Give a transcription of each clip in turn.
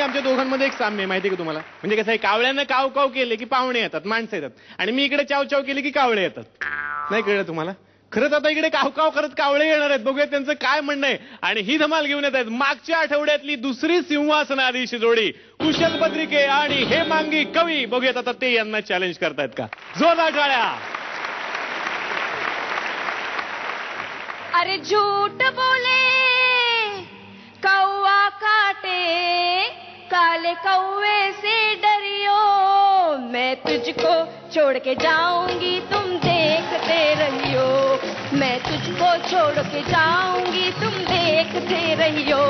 आमच्या दोघांमध्ये एक साम्य आहे, माहिती का तुम्हाला? म्हणजे कसं आहे, कावळ्यानं काव काव केले की पाहुणे येतात, माणसं येतात, आणि मी इकडे चाव चाव केली की कावळे येतात. नाही कळलं तुम्हाला? खरंच आता इकडे काव काव करत कावळे येणार आहेत, बघूया त्यांचं काय म्हणणं आहे. आणि ही धमाल घेऊन येत आहेत मागच्या आठवड्यातली दुसरी सिंहासनाधीश जोडी, कुशल बद्रिके आणि हेमांगी कवी. बघूयात आता ते यांना चॅलेंज करतायत का. जोरदार टाळ्या. अरे झूठ बोले कौवा काटे, काले कौवे से डरियो, मैं तुझको छोड़ के जाऊंगी तुम देखते रहियो, मैं तुझको छोड़ के जाऊंगी तुम देखते रहियो.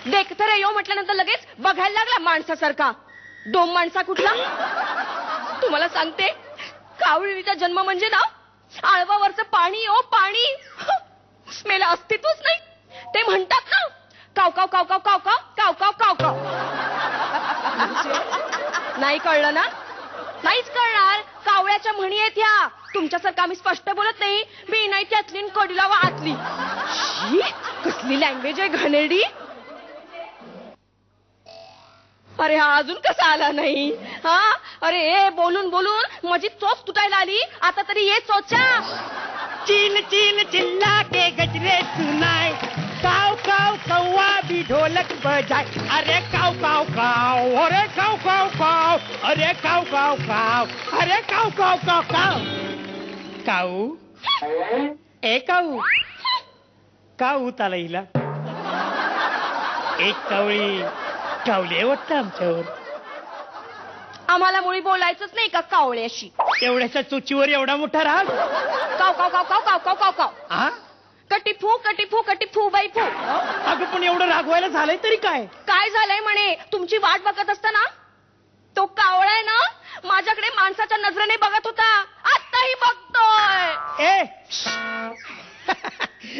देखते रहियो म्हटल्यानंतर लगेच बघायला लागला माणसासारखा. डोम माणसा कुठला? तुम्हाला सांगते, कावळीचा जन्म म्हणजे ना आळवावरचं पाणी. ओ पाणी, मेला अस्तित्वच नाही. ते म्हणतात ना, काव काव काव काव काव काव काव काव काव काव. नाही कळलं ना? नाहीच कळणार. कावळ्याच्या म्हणी आहेत ह्या. तुमच्यासारखं आम्ही स्पष्ट बोलत नाही. मी नाही त्यातली कडीला वा आतली. कसली लँग्वेज आहे घाणेरडी. अरे हा अजून कसा आला नाही? हा अरे ए बोलून बोलून माझी चोच तुटायला आली. आता तरी ये चोचा. चीन चीन चिल्ला के गजरे सुनाए, काव काव कौवा भी ढोलक बजाए. अरे काव काव काव, अरे काव काव काव, अरे काव काव काव, अरे काव काव काव काव. काऊ ए काऊ, काऊ ताला हिला. एक कावळी कावली वाटतं आमच्यावर. आम्हाला मुळी बोलायचंच नाही का कावळ्याशी? एवढ्याच्या चोचीवर एवढा मोठा राग. काव काव काव काव काव काव काव काव. हा कटी फू कटी फू कटी फू बाई फू. अगं पण एवढं रागवायला झालंय तरी काय? काय झालंय म्हणे? तुमची वाट बघत असताना तो कावळा आहे ना माझ्याकडे माणसाच्या नजरेने बघत होता. आत्ताही बघतोय. ए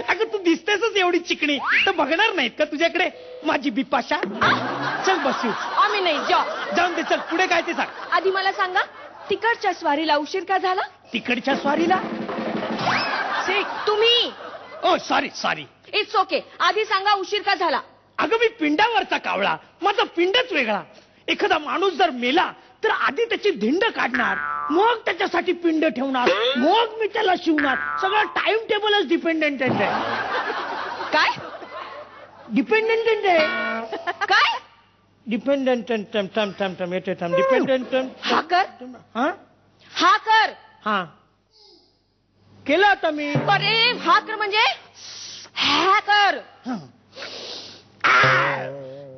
अगं तू दिसतेसच एवढी चिकणी, तर बघणार नाहीत का तुझ्याकडे माझी बिपाशा? चल बसू. आम्ही नाही जाऊन दे. चल पुढे काय ते सांग. आधी मला सांगा, तिकडच्या स्वारीला उशीर का झाला? तिकडच्या स्वारीला तुम्ही. ओ सॉरी सॉरी. It's okay. आधी सांगा उशीर का झाला? अगं मी पिंडावरचा कावळा, माझा पिंडच वेगळा. एखादा माणूस जर मेला तर आधी त्याची धिंड काढणार, मग त्याच्यासाठी पिंड ठेवणार, मग मी त्याला शिवणार. सगळं टाइम टेबलच डिपेंडेंट आहे. काय डिपेंडेंट आहे? काय डिपेंडेंट? डिपेंडेंट. हा कर. हा हा कर. हा केलं आता मी. अरे हा कर म्हणजे हा कर.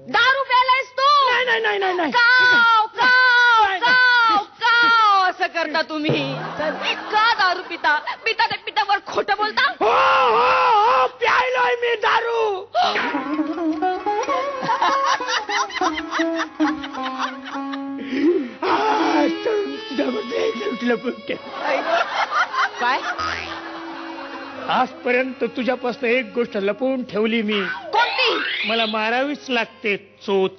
दारू प्यायलायस तू? नाही नाही नाही नाही. काव काव काव काव असं करता तुम्ही. का दारू पिता? पिता ते पितावर खोटं बोलता? हो हो प्यायलोय मी दारू. काय? आजपर्यंत तुझ्यापासून एक गोष्ट लपवून ठेवली मी. कोणती? मला मारावीच लागते चोच.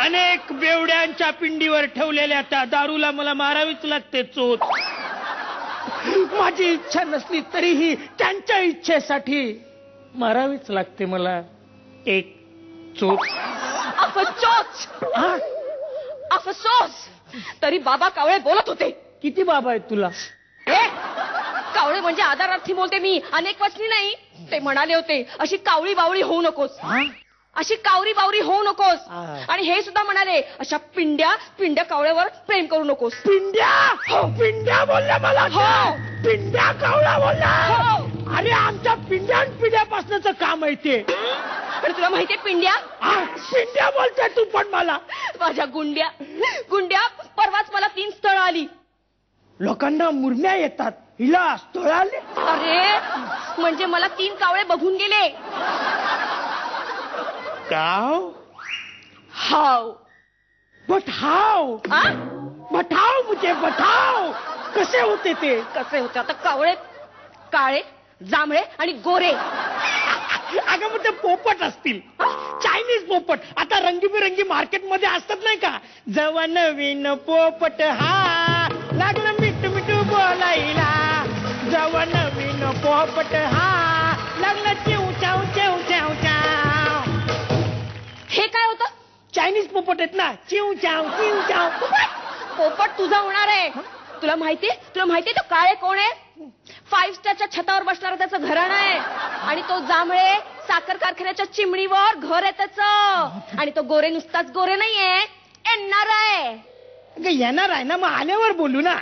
अनेक बेवड्यांच्या पिंडीवर ठेवलेल्या त्या दारूला मला मारावीच लागते चोच. माझी इच्छा नसली तरीही त्यांच्या इच्छेसाठी मारावीच लागते मला एक चोच. अफचोच. अफसोस. तरी बाबा कावळे बोलत होते. किती बाबा आहेत तुला? कावळे म्हणजे आदरार्थी बोलते मी, अनेक वचनी नाही. ते म्हणाले होते अशी कावळी बावळी होऊ नकोस, अशी कावरी बावरी होऊ नकोस. आणि हे सुद्धा म्हणाले अशा पिंड्या कावळ्यावर प्रेम करू नकोस. पिंड्या बोलल्या मला. पिंड्या कावळा बोलला. अरे आमच्या पिंड्यापासूनच काम आहे ते. पण तुला माहितीये पिंड्या बोलते तू पण मला. माझ्या गुंड्या परवाच मला 3 स्थळ आली. लोकांना मुरण्या येतात, हिला स्थळ आले. अरे म्हणजे मला 3 कावळे बघून गेले. काव हाव. बट हाव मुझे बताओ. कसे होते ते? कसे होते? आता कावळे काळे, जांभळे आणि गोरे. अगं मग ते पोपट असतील, चायनीज पोपट. आता रंगीबिरंगी मार्केटमध्ये असतात नाही का. जवा नवीन पोपट हा लागला मिठू मिठू बोलायला. जवा नवीन पोपट हा लागला चिव चाव चिव चाव चाव. हे काय होतं? चायनीज पोपट आहेत ना, चिव चाव चिव चाव. पोपट तुझा होणार आहे. तुला माहितीये तो काळे कोण आहे? 5 स्टारच्या छतावर बसणारा त्याचं घराणं आहे. आणि तो जांभळे साखर कारखान्याच्या चिमणीवर घर आहे त्याचं. आणि तो गोरे नुसताच गोरे नाहीये, येणार आहे. येणार आहे ना, मग आल्यावर बोलू ना.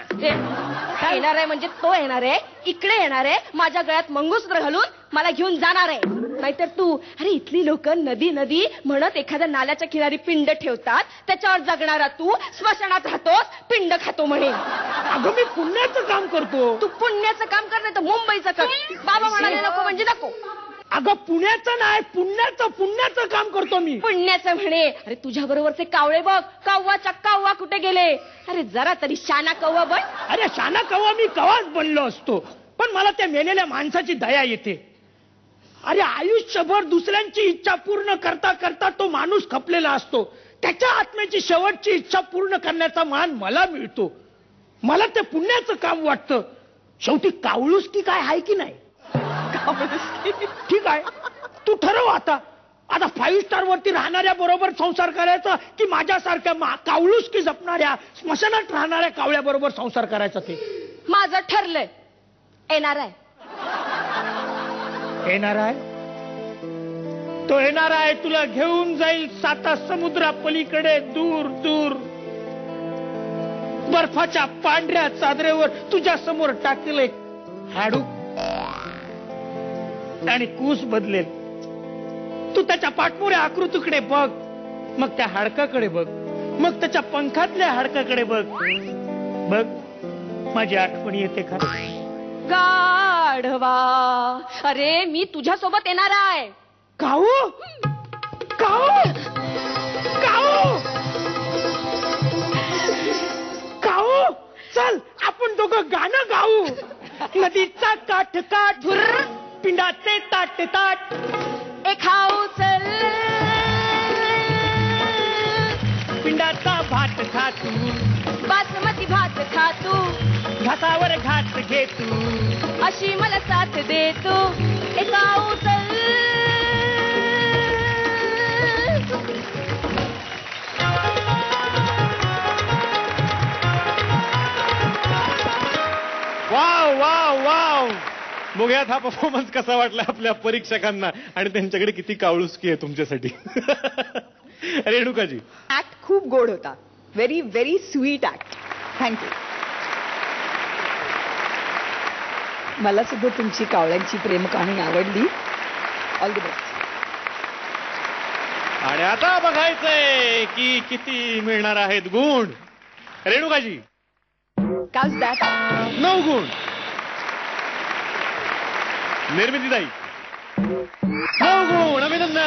येणार आहे म्हणजे तो येणार आहे, इकडे येणार आहे, माझ्या गळ्यात मंगळसूत्र घालून मला घेऊन जाणार आहे. नाहीतर तू, अरे इथली लोक नदी नदी म्हणत एखाद्या नाल्याच्या किनारी पिंड ठेवतात, त्याच्यावर जगणारा तू स्मशानात राहतोस, पिंड खातो म्हणे. अगं मी पुण्याचं काम करतो. तू पुण्याचं काम कर, नाही तर मुंबईचं कर. बाबा म्हणाले नको म्हणजे नको. अगं पुण्याचं नाही, पुण्याचं काम करतो मी. पुण्याचं म्हणे. अरे तुझ्या बरोबरचे कावळे बघ, काव्वाच्या काव्वा कुठे गेले? अरे जरा तरी शाना कव्वा बन. अरे शाना कव्वा मी कवाच बनलो असतो, पण मला त्या मेलेल्या माणसाची दया येते. अरे आयुष्यभर दुसऱ्यांची इच्छा पूर्ण करता करता तो माणूस खपलेला असतो. त्याच्या आत्म्याची शेवटची इच्छा पूर्ण करण्याचा मान मला मिळतो. मला ते पुण्याचं काम वाटतं. शेवटी कावळूस की काय आहे की नाही? ठीक आहे, तू ठरव आता. 5 स्टार वरती राहणाऱ्या बरोबर संसार करायचा की माझ्यासारख्या कावळूस की जपणाऱ्या स्मशानात राहणाऱ्या कावळ्या बरोबर संसार करायचा? ते माझं ठरलंय. येणार आहे. येणार आहे तो, येणार आहे. तुला घेऊन जाईल 7 समुद्रा पलीकडे, दूर दूर बर्फाच्या पांढऱ्या चादरेवर तुझ्या समोर टाकेल एक हाडूक आणि कूस बदलेल. तू त्याच्या पाठमोऱ्या आकृतीकडे बघ, मग त्या हाडकाकडे बघ, मग त्याच्या पंखातल्या हाडकाकडे बघ. बघ माझी आठवण येते का? गाढवा, अरे मी तुझ्या सोबत येणार आहे. काऊ काऊ काऊ काऊ, चल आपण दोघं गाणं गाऊ. नदीचा काठ काठ, पिंडाचे ताट ताट, ए खाऊ चल, पिंडाचा भात खा तू, बासमती भात खा तू, घासावर घास घे तू, अशी मला साथ दे तू. ए खाऊ चल. Wow wow wow. बघूयात हा परफॉर्मन्स कसा वाटला आपल्या परीक्षकांना आणि त्यांच्याकडे किती कावळुसकी आहे तुमच्यासाठी. रेणुकाजी, ऍक्ट खूप गोड होता. Very very sweet act. Thank you. मला सुद्धा तुमची कावळ्यांची प्रेम कहाणी आवडली. All the best. आणि आता बघायचंय की किती मिळणार आहेत गुण. रेणुकाजी, काच दॅट. 9 गुण. निर्मितीताई, 9 गुण. अभिनंदन.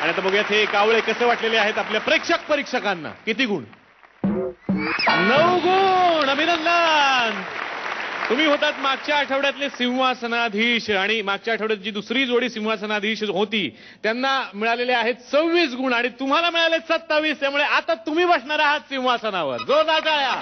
आणि आता बघूयात हे कावळे कसे वाटलेले आहेत आपल्या परीक्षकांना. किती गुण? 9 गुण. अभिनंदन. तुम्ही होतात मागच्या आठवड्यातले सिंहासनाधीश आणि मागच्या आठवड्यात जी दुसरी जोडी सिंहासनाधीश होती त्यांना मिळालेले आहेत 26 गुण आणि तुम्हाला मिळाले 27. त्यामुळे आता तुम्ही बसणार आहात सिंहासनावर. जोरदार टाळ्या.